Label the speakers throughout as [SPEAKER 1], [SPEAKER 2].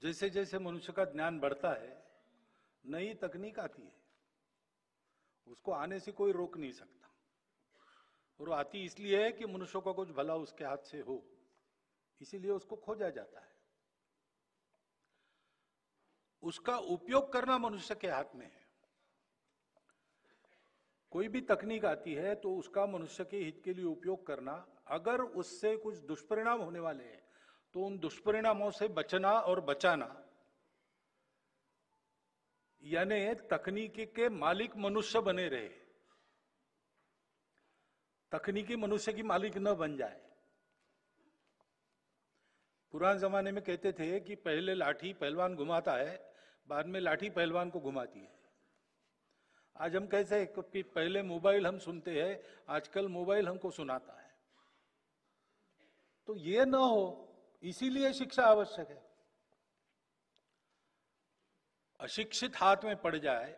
[SPEAKER 1] जैसे जैसे मनुष्य का ज्ञान बढ़ता है, नई तकनीक आती है, उसको आने से कोई रोक नहीं सकता। और वो आती इसलिए है कि मनुष्य को कुछ भला उसके हाथ से हो, इसीलिए उसको खोजा जाता है। उसका उपयोग करना मनुष्य के हाथ में है। कोई भी तकनीक आती है तो उसका मनुष्य के हित के लिए उपयोग करना, अगर उससे कुछ दुष्परिणाम होने वाले हैं तो उन दुष्परिणामों से बचना और बचाना, यानी तकनीकी के मालिक मनुष्य बने रहे, तकनीकी मनुष्य की मालिक न बन जाए। पुराने जमाने में कहते थे कि पहले लाठी पहलवान घुमाता है, बाद में लाठी पहलवान को घुमाती है। आज हम कैसे हैं कि पहले मोबाइल हम सुनते हैं, आजकल मोबाइल हमको सुनाता है। तो ये न हो, इसीलिए शिक्षा आवश्यक है। अशिक्षित हाथ में पड़ जाए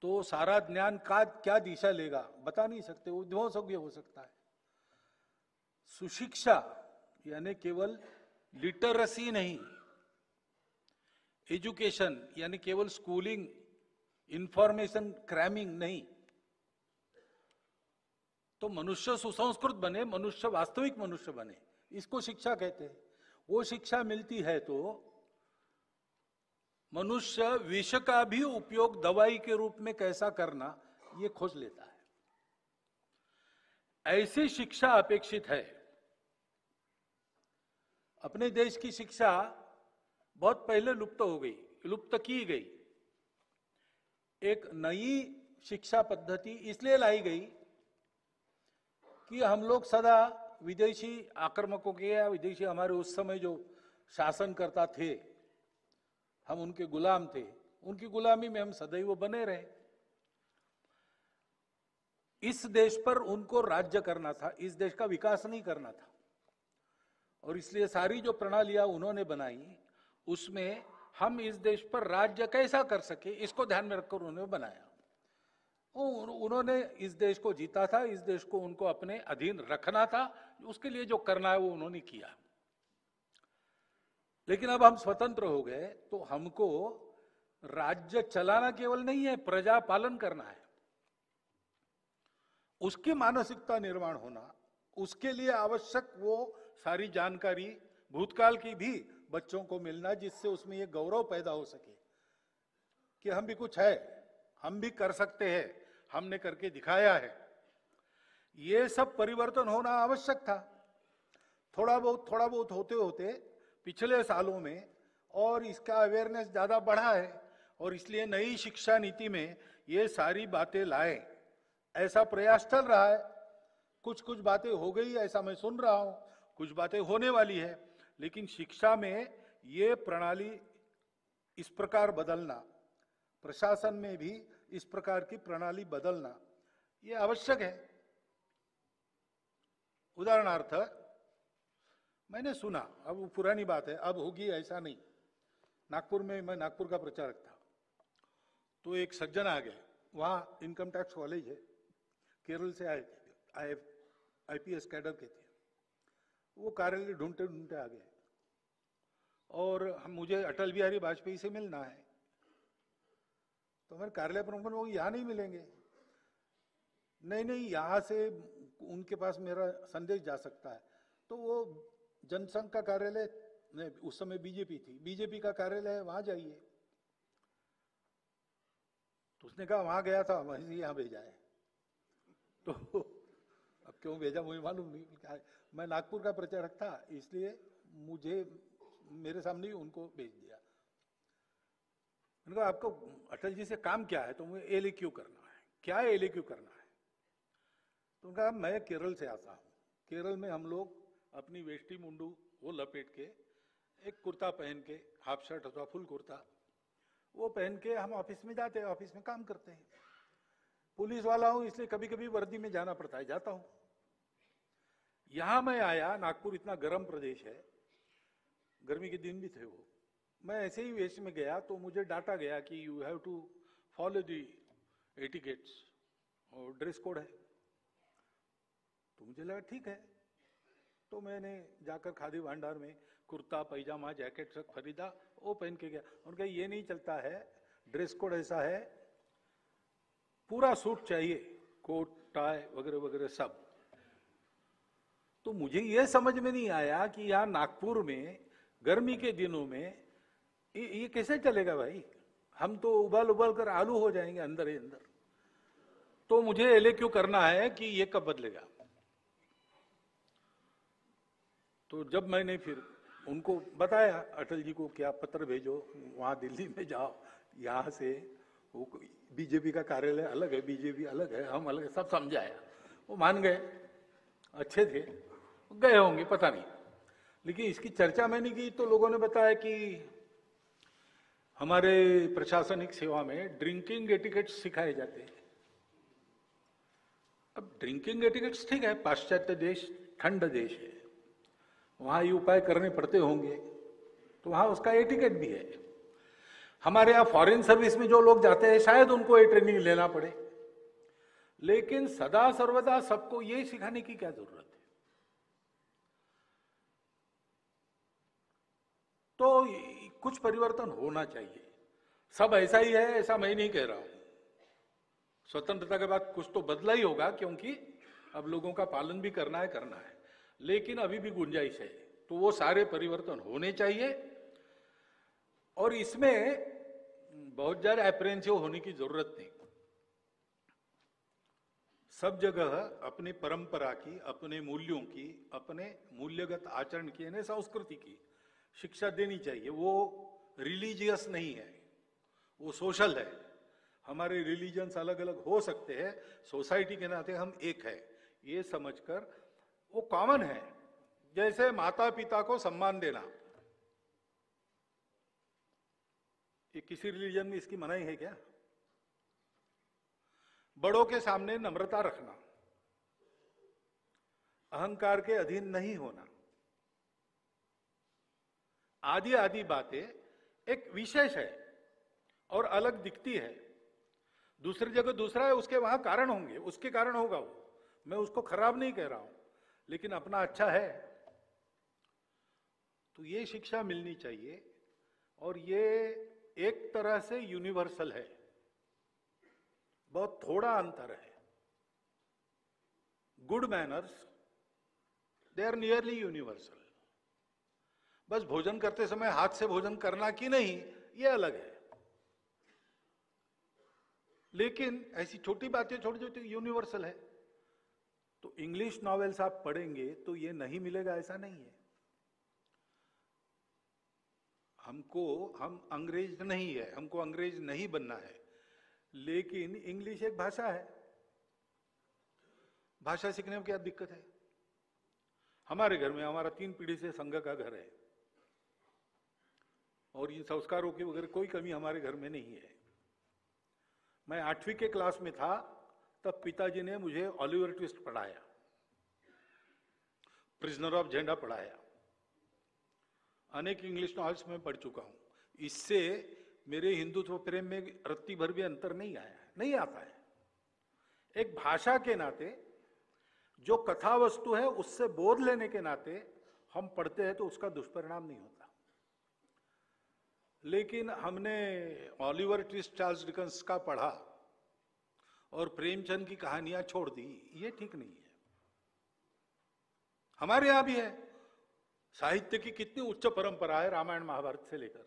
[SPEAKER 1] तो सारा ज्ञान का क्या दिशा लेगा बता नहीं सकते, उद्ध्वंस हो सकता है। सुशिक्षा यानी केवल लिटरेसी नहीं, एजुकेशन यानी केवल स्कूलिंग, इंफॉर्मेशन क्रैमिंग नहीं, तो मनुष्य सुसंस्कृत बने, मनुष्य वास्तविक मनुष्य बने, इसको शिक्षा कहते हैं। वो शिक्षा मिलती है तो मनुष्य विष का भी उपयोग दवाई के रूप में कैसा करना ये खोज लेता है। ऐसी शिक्षा अपेक्षित है। अपने देश की शिक्षा बहुत पहले लुप्त हो गई, लुप्त की गई। एक नई शिक्षा पद्धति इसलिए लाई गई कि हम लोग सदा विदेशी आक्रमकों के या विदेशी हमारे उस समय जो शासनकर्ता थे, हम उनके गुलाम थे, उनकी गुलामी में हम सदैव बने रहे। इस देश पर उनको राज्य करना था, इस देश का विकास नहीं करना था। और इसलिए सारी जो प्रणालियां उन्होंने बनाई, उसमें हम इस देश पर राज्य कैसा कर सके इसको ध्यान में रखकर उन्होंने बनाया। उन्होंने इस देश को जीता था, इस देश को उनको अपने अधीन रखना था, उसके लिए जो करना है वो उन्होंने किया। लेकिन अब हम स्वतंत्र हो गए तो हमको राज्य चलाना केवल नहीं है, प्रजा पालन करना है। उसकी मानसिकता निर्माण होना, उसके लिए आवश्यक वो सारी जानकारी भूतकाल की भी बच्चों को मिलना, जिससे उसमें ये गौरव पैदा हो सके कि हम भी कुछ है, हम भी कर सकते हैं, हमने करके दिखाया है। ये सब परिवर्तन होना आवश्यक था। थोड़ा बहुत होते होते पिछले सालों में और इसका अवेयरनेस ज्यादा बढ़ा है, और इसलिए नई शिक्षा नीति में ये सारी बातें लाए, ऐसा प्रयास चल रहा है। कुछ कुछ बातें हो गई ऐसा मैं सुन रहा हूं, कुछ बातें होने वाली है। लेकिन शिक्षा में ये प्रणाली इस प्रकार बदलना, प्रशासन में भी इस प्रकार की प्रणाली बदलना ये आवश्यक है। उदाहरणार्थ मैंने सुना, अब वो पुरानी बात है, अब होगी ऐसा नहीं। नागपुर में, मैं नागपुर का प्रचारक था, तो एक सज्जन आ गए, वहां इनकम टैक्स कॉलेज है, केरल से आए थे, आईपीएस कैडर के थे। वो कार्यालय ढूंढते ढूंढते आ गए और मुझे अटल बिहारी वाजपेयी से मिलना है। तो मेरे कार्यालय प्रमुख वो यहाँ नहीं मिलेंगे। नहीं, यहाँ से उनके पास मेरा संदेश जा सकता है। तो वो जनसंघ का कार्यालय, उस समय बीजेपी थी, बीजेपी का कार्यालय है, वहां जाइए। तो उसने कहा वहां गया था, वहीं से यहाँ भेजा है। तो अब क्यों भेजा मुझे मालूम नहीं, मैं नागपुर का प्रचारक था इसलिए मुझे मेरे सामने ही उनको भेज दिया। उन्होंने कहा आपको अटल जी से काम क्या है? तो मुझे एलएक्यू करना है। क्या एलएक्यू करना है? तो उन्होंने कहा मैं केरल से आता हूँ, केरल में हम लोग अपनी वेष्टी मुंडू वो लपेट के, एक कुर्ता पहन के, हाफ शर्ट अथवा फुल कुर्ता वो पहन के हम ऑफिस में जाते हैं, ऑफिस में काम करते हैं। पुलिस वाला हूं इसलिए कभी कभी वर्दी में जाना पड़ता है, जाता हूं। यहां मैं आया, नागपुर इतना गर्म प्रदेश है, गर्मी के दिन भी थे वो, मैं ऐसे ही वेश में गया तो मुझे डांटा गया कि you have to follow the etiquettes, और ड्रेस कोड है। तो मुझे लगा ठीक है। तो मैंने जाकर खादी भंडार में कुर्ता पैजामा जैकेट सब खरीदा, वो पहन के गया। उनका ये नहीं चलता है, ड्रेस कोड ऐसा है, पूरा सूट चाहिए, कोट टाई वगैरह वगैरह सब। तो मुझे ये समझ में नहीं आया कि यहाँ नागपुर में गर्मी के दिनों में ये कैसे चलेगा भाई। हम तो उबाल उबाल कर आलू हो जाएंगे अंदर ही अंदर। तो मुझे एले क्यों करना है कि ये कब बदलेगा। तो जब मैंने फिर उनको बताया, अटल जी को क्या पत्र भेजो, वहां दिल्ली में जाओ, यहाँ से वो बीजेपी का कार्यालय अलग है, बीजेपी अलग है, हम अलग है, सब समझाया। वो मान गए, अच्छे थे, गए होंगे पता नहीं। लेकिन इसकी चर्चा मैंने की तो लोगों ने बताया कि हमारे प्रशासनिक सेवा में ड्रिंकिंग एटिकेट्स सिखाए जाते हैं। अब ड्रिंकिंग एटिकेट्स ठीक है, पाश्चात्य देश, ठंड देश है, वहां ये उपाय करने पड़ते होंगे, तो वहां उसका एटिकेट भी है। हमारे यहाँ फॉरेन सर्विस में जो लोग जाते हैं शायद उनको ये ट्रेनिंग लेना पड़े, लेकिन सदा सर्वदा सबको ये सिखाने की क्या जरूरत है। तो कुछ परिवर्तन होना चाहिए। सब ऐसा ही है ऐसा मैं नहीं कह रहा हूं। स्वतंत्रता के बाद कुछ तो बदला ही होगा, क्योंकि अब लोगों का पालन भी करना है, लेकिन अभी भी गुंजाइश है। तो वो सारे परिवर्तन होने चाहिए और इसमें बहुत ज्यादा अप्रेंसिव होने की जरूरत नहीं। सब जगह अपनी परंपरा की, अपने मूल्यों की, अपने मूल्यगत आचरण की, यानी संस्कृति की शिक्षा देनी चाहिए। वो रिलीजियस नहीं है, वो सोशल है। हमारे रिलीजन्स अलग अलग हो सकते हैं, सोसाइटी के नाते हम एक है, ये समझकर वो कॉमन है। जैसे माता पिता को सम्मान देना, ये किसी रिलीजन में इसकी मनाही है क्या? बड़ों के सामने नम्रता रखना, अहंकार के अधीन नहीं होना, आदि आदि बातें एक विशेष है और अलग दिखती है। दूसरी जगह दूसरा है, उसके वहां कारण होंगे, उसके कारण होगा वो, मैं उसको खराब नहीं कह रहा हूं, लेकिन अपना अच्छा है। तो ये शिक्षा मिलनी चाहिए और ये एक तरह से यूनिवर्सल है, बहुत थोड़ा अंतर है। Good manners they are nearly universal. बस भोजन करते समय हाथ से भोजन करना कि नहीं, ये अलग है। लेकिन ऐसी छोटी बातें छोटी छोटी यूनिवर्सल है। तो इंग्लिश नॉवेल्स आप पढ़ेंगे तो ये नहीं मिलेगा ऐसा नहीं है। हम अंग्रेज नहीं है, हमको अंग्रेज नहीं बनना है, लेकिन इंग्लिश एक भाषा है। भाषा सीखने में क्या दिक्कत है? हमारे घर में, हमारा 3 पीढ़ी से संघ का घर है और ये संस्कारों की वगैरह कोई कमी हमारे घर में नहीं है। मैं 8वीं के क्लास में था तब पिताजी ने मुझे ऑलिवर ट्विस्ट पढ़ाया, प्रिजनर ऑफ झेंडा पढ़ाया, अनेक इंग्लिश नॉवेल्स में पढ़ चुका हूं। इससे मेरे हिंदुत्व प्रेम में रत्ती भर भी अंतर नहीं आया है, नहीं आता है। एक भाषा के नाते, जो कथा वस्तु है उससे बोध लेने के नाते हम पढ़ते हैं तो उसका दुष्परिणाम नहीं होता। लेकिन हमने ऑलिवर ट्विस्ट, चार्ल्स डिकेंस का पढ़ा और प्रेमचंद की कहानियां छोड़ दी, ये ठीक नहीं है। हमारे यहां भी है, साहित्य की कितनी उच्च परंपरा है, रामायण महाभारत से लेकर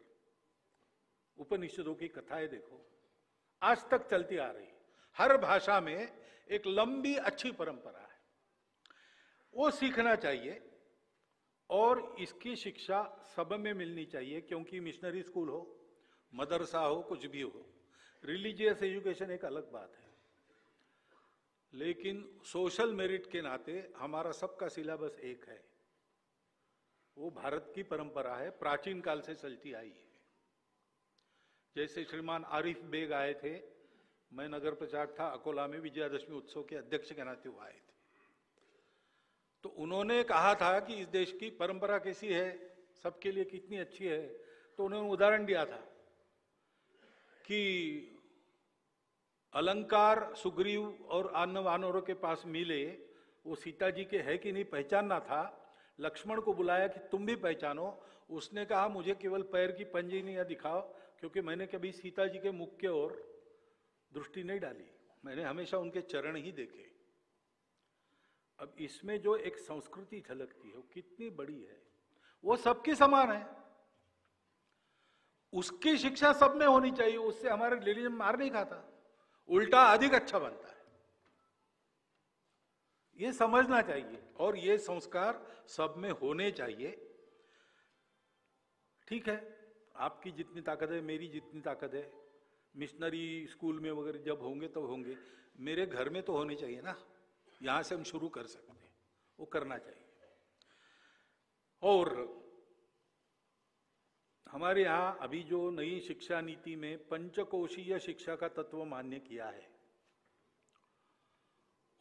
[SPEAKER 1] उपनिषदों की कथाएं देखो, आज तक चलती आ रही। हर भाषा में एक लंबी अच्छी परंपरा है, वो सीखना चाहिए और इसकी शिक्षा सब में मिलनी चाहिए। क्योंकि मिशनरी स्कूल हो, मदरसा हो, कुछ भी हो, रिलीजियस एजुकेशन एक अलग बात है, लेकिन सोशल मेरिट के नाते हमारा सबका सिलेबस एक है। वो भारत की परंपरा है, प्राचीन काल से चलती आई है। जैसे श्रीमान आरिफ बेग आए थे, मैं नगर प्रचारक था अकोला में, विजयादशमी उत्सव के अध्यक्ष के नाते वो आए थे। तो उन्होंने कहा था कि इस देश की परंपरा कैसी है, सबके लिए कितनी अच्छी है। तो उन्होंने उदाहरण दिया था कि अलंकार सुग्रीव और अन्य वानरों के पास मिले, वो सीता जी के है कि नहीं पहचानना था, लक्ष्मण को बुलाया कि तुम भी पहचानो। उसने कहा मुझे केवल पैर की पंजनियां दिखाओ, क्योंकि मैंने कभी सीता जी के मुख की ओर दृष्टि नहीं डाली, मैंने हमेशा उनके चरण ही देखे। अब इसमें जो एक संस्कृति झलकती है वो कितनी बड़ी है, वो सबकी समान है, उसकी शिक्षा सब में होनी चाहिए। उससे हमारा रिलीजन मार नहीं खाता, उल्टा अधिक अच्छा बनता है। ये समझना चाहिए और ये संस्कार सब में होने चाहिए। ठीक है, आपकी जितनी ताकत है, मेरी जितनी ताकत है, मिशनरी स्कूल में वगैरह जब होंगे तब होंगे, मेरे घर में तो होने चाहिए ना। यहां से हम शुरू कर सकते हैं, वो करना चाहिए। और हमारे यहां अभी जो नई शिक्षा नीति में पंचकोशीय शिक्षा का तत्व मान्य किया है,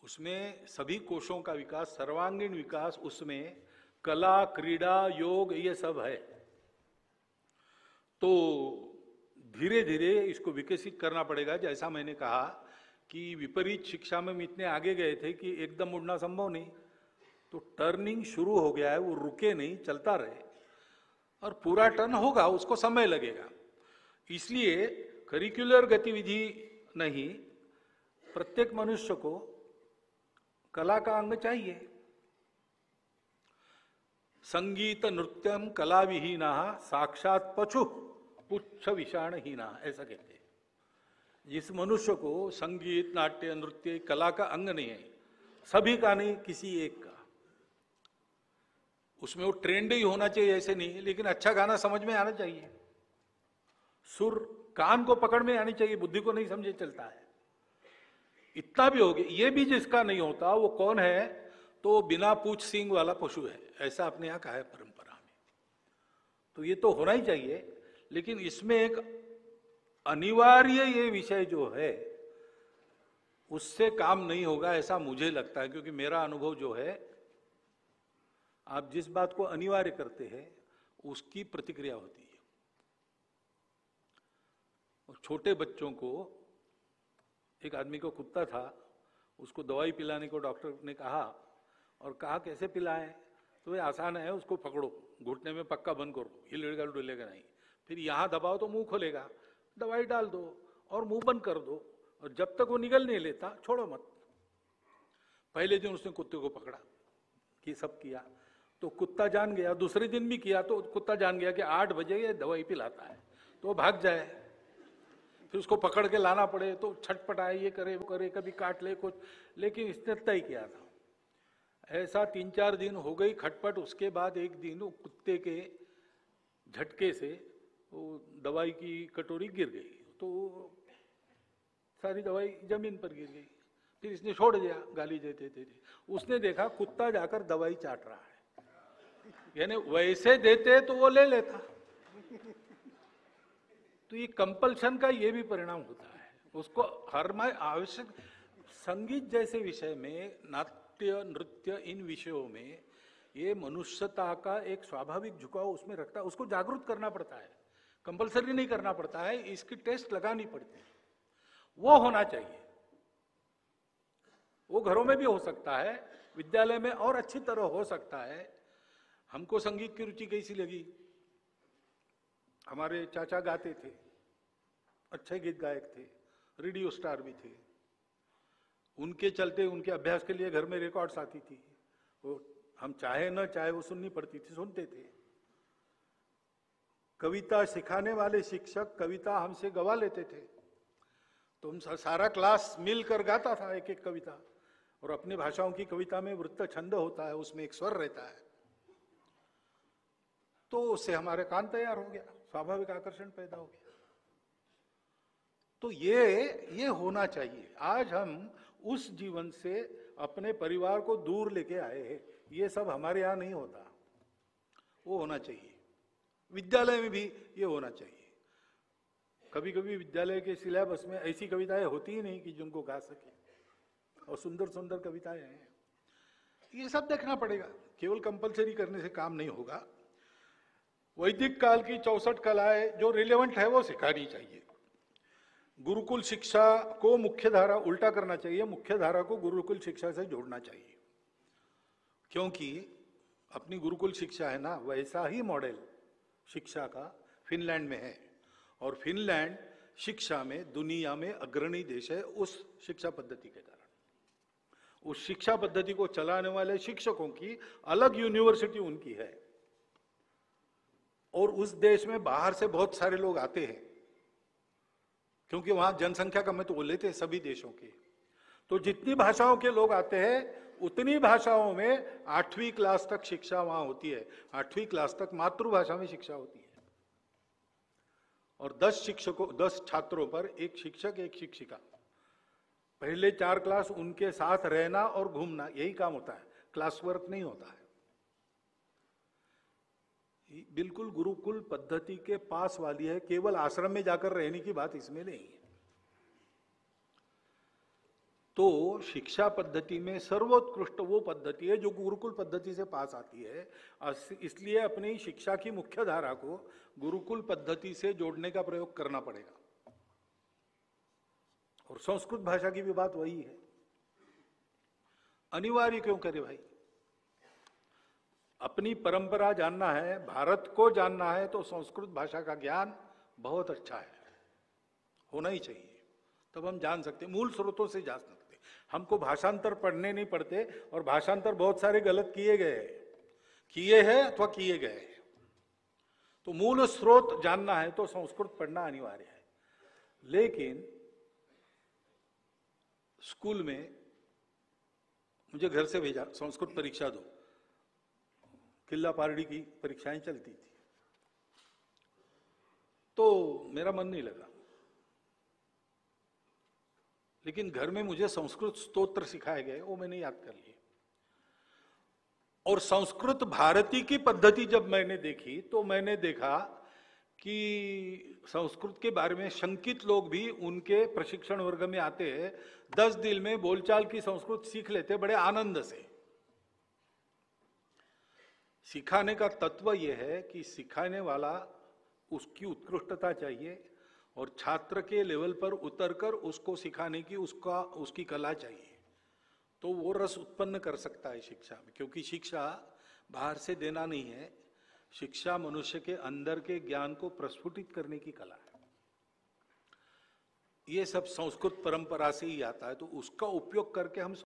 [SPEAKER 1] उसमें सभी कोशों का विकास, सर्वांगीण विकास, उसमें कला, क्रीड़ा, योग, ये सब है। तो धीरे धीरे इसको विकसित करना पड़ेगा। जैसा मैंने कहा कि विपरीत शिक्षा में हम इतने आगे गए थे कि एकदम उड़ना संभव नहीं, तो टर्निंग शुरू हो गया है, वो रुके नहीं, चलता रहे, और पूरा टर्न होगा, उसको समय लगेगा। इसलिए करिकुलर गतिविधि नहीं, प्रत्येक मनुष्य को कला का अंग चाहिए। संगीत नृत्यम कला विहीना साक्षात पशु पुच्छ विषाणहीना, ऐसा कहते हैं। जिस मनुष्य को संगीत, नाट्य, नृत्य कला का अंग नहीं है, सभी का नहीं, किसी एक का, उसमें वो ट्रेंड ही होना चाहिए ऐसे नहीं, लेकिन अच्छा गाना समझ में आना चाहिए, सुर कान को पकड़ में आनी चाहिए, बुद्धि को नहीं समझे चलता है। इतना भी हो गया। ये भी जिसका नहीं होता वो कौन है? तो बिना पूछ सींग वाला पशु है, ऐसा अपने यहां कहा है परंपरा में। तो ये तो होना ही चाहिए, लेकिन इसमें एक अनिवार्य ये विषय जो है उससे काम नहीं होगा, ऐसा मुझे लगता है। क्योंकि मेरा अनुभव जो है, आप जिस बात को अनिवार्य करते हैं उसकी प्रतिक्रिया होती है। और छोटे बच्चों को, एक आदमी को कुत्ता था, उसको दवाई पिलाने को डॉक्टर ने कहा, और कहा कैसे पिलाएं? तो ये आसान है, उसको पकड़ो, घुटने में पक्का बंद करो, हिलेगा डुलेगा नहीं, फिर यहां दबाओ तो मुंह खोलेगा, दवाई डाल दो और मुंह बंद कर दो, और जब तक वो निगल नहीं लेता छोड़ो मत। पहले दिन उसने कुत्ते को पकड़ा कि सब किया, तो कुत्ता जान गया। दूसरे दिन भी किया तो कुत्ता जान गया कि 8 बजे ये दवाई पिलाता है, तो वो भाग जाए। फिर उसको पकड़ के लाना पड़े तो छटपटाए, ये करे वो करे, कभी काट ले कुछ, लेकिन इसने तय किया था। ऐसा 3-4 दिन हो गई खटपट। उसके बाद एक दिन वो कुत्ते के झटके से वो दवाई की कटोरी गिर गई, तो सारी दवाई जमीन पर गिर गई। फिर इसने छोड़ दिया गाली देते देते। उसने देखा कुत्ता जाकर दवाई चाट रहा है, यानी वैसे देते तो वो ले लेता। तो ये कंपल्शन का ये भी परिणाम होता है, उसको हर में आवश्यक। संगीत जैसे विषय में, नाट्य, नृत्य, इन विषयों में ये मनुष्यता का एक स्वाभाविक झुकाव उसमें रखता है, उसको जागरूक करना पड़ता है, कंपल्सरी नहीं करना पड़ता है, इसकी टेस्ट लगानी पड़ती है। वो होना चाहिए। वो घरों में भी हो सकता है, विद्यालय में और अच्छी तरह हो सकता है। हमको संगीत की रुचि कैसी लगी? हमारे चाचा गाते थे, अच्छे गीत गायक थे, रेडियो स्टार भी थे। उनके चलते, उनके अभ्यास के लिए घर में रिकॉर्ड्स आती थी, वो हम चाहे न चाहे वो सुननी पड़ती थी, सुनते थे। कविता सिखाने वाले शिक्षक कविता हमसे गवा लेते थे, तो हम सारा क्लास मिलकर गाता था एक एक कविता। और अपनी भाषाओं की कविता में वृत्त छंद होता है, उसमें एक स्वर रहता है, तो उससे हमारे कान तैयार हो गया, स्वाभाविक आकर्षण पैदा हो गया। तो ये होना चाहिए। आज हम उस जीवन से अपने परिवार को दूर लेके आए हैं, ये सब हमारे यहां नहीं होता। वो होना चाहिए, विद्यालय में भी ये होना चाहिए। कभी कभी विद्यालय के सिलेबस में ऐसी कविताएं होती ही नहीं कि जिनको गा सके, और सुंदर सुंदर कविताएं हैं। ये सब देखना पड़ेगा, केवल कंपलसरी करने से काम नहीं होगा। वैदिक काल की 64 कलाएं जो रिलेवेंट है वो सिखानी चाहिए। गुरुकुल शिक्षा को मुख्य धारा, उल्टा करना चाहिए, मुख्य धारा को गुरुकुल शिक्षा से जोड़ना चाहिए। क्योंकि अपनी गुरुकुल शिक्षा है ना, वैसा ही मॉडल शिक्षा का फिनलैंड में है। और फिनलैंड शिक्षा में दुनिया में अग्रणी देश है उस शिक्षा पद्धति के कारण। उस शिक्षा पद्धति को चलाने वाले शिक्षकों की अलग यूनिवर्सिटी उनकी है, और उस देश में बाहर से बहुत सारे लोग आते हैं, क्योंकि वहां जनसंख्या कम है तो वो लेते हैं सभी देशों की। तो जितनी भाषाओं के लोग आते हैं उतनी भाषाओं में 8वीं क्लास तक शिक्षा वहां होती है। 8वीं क्लास तक मातृभाषा में शिक्षा होती है, और 10 छात्रों पर एक शिक्षक एक शिक्षिका। पहले 4 क्लास उनके साथ रहना और घूमना, यही काम होता है, क्लास वर्क नहीं होता है। बिल्कुल गुरुकुल पद्धति के पास वाली है, केवल आश्रम में जाकर रहने की बात इसमें नहीं है। तो शिक्षा पद्धति में सर्वोत्कृष्ट वो पद्धति है जो गुरुकुल पद्धति से पास आती है। इसलिए अपनी शिक्षा की मुख्य धारा को गुरुकुल पद्धति से जोड़ने का प्रयोग करना पड़ेगा। और संस्कृत भाषा की भी बात वही है। अनिवार्य क्यों करे भाई? अपनी परंपरा जानना है, भारत को जानना है, तो संस्कृत भाषा का ज्ञान बहुत अच्छा है, होना ही चाहिए। तब हम जान सकते, मूल स्रोतों से जान सकते। हमको भाषांतर पढ़ने नहीं पड़ते, और भाषांतर बहुत सारे गलत किए हैं अथवा किए गए। तो मूल स्रोत जानना है तो संस्कृत पढ़ना अनिवार्य है। लेकिन स्कूल में मुझे घर से भेजा, संस्कृत परीक्षा दो, किल्ला पारडी की परीक्षाएं चलती थी, तो मेरा मन नहीं लगा। लेकिन घर में मुझे संस्कृत स्तोत्र सिखाए गए, वो मैंने याद कर लिए। और संस्कृत भारती की पद्धति जब मैंने देखी तो मैंने देखा कि संस्कृत के बारे में शंकित लोग भी उनके प्रशिक्षण वर्ग में आते हैं, 10 दिन में बोलचाल की संस्कृत सीख लेते बड़े आनंद से। सिखाने का तत्व यह है कि सिखाने वाला, उसकी उत्कृष्टता चाहिए, और छात्र के लेवल पर उतरकर उसको सिखाने की उसकी कला चाहिए। तो वो रस उत्पन्न कर सकता है शिक्षा में, क्योंकि शिक्षा बाहर से देना नहीं है, शिक्षा मनुष्य के अंदर के ज्ञान को प्रस्फुटित करने की कला है। ये सब संस्कृत परंपरा से ही आता है, तो उसका उपयोग करके हम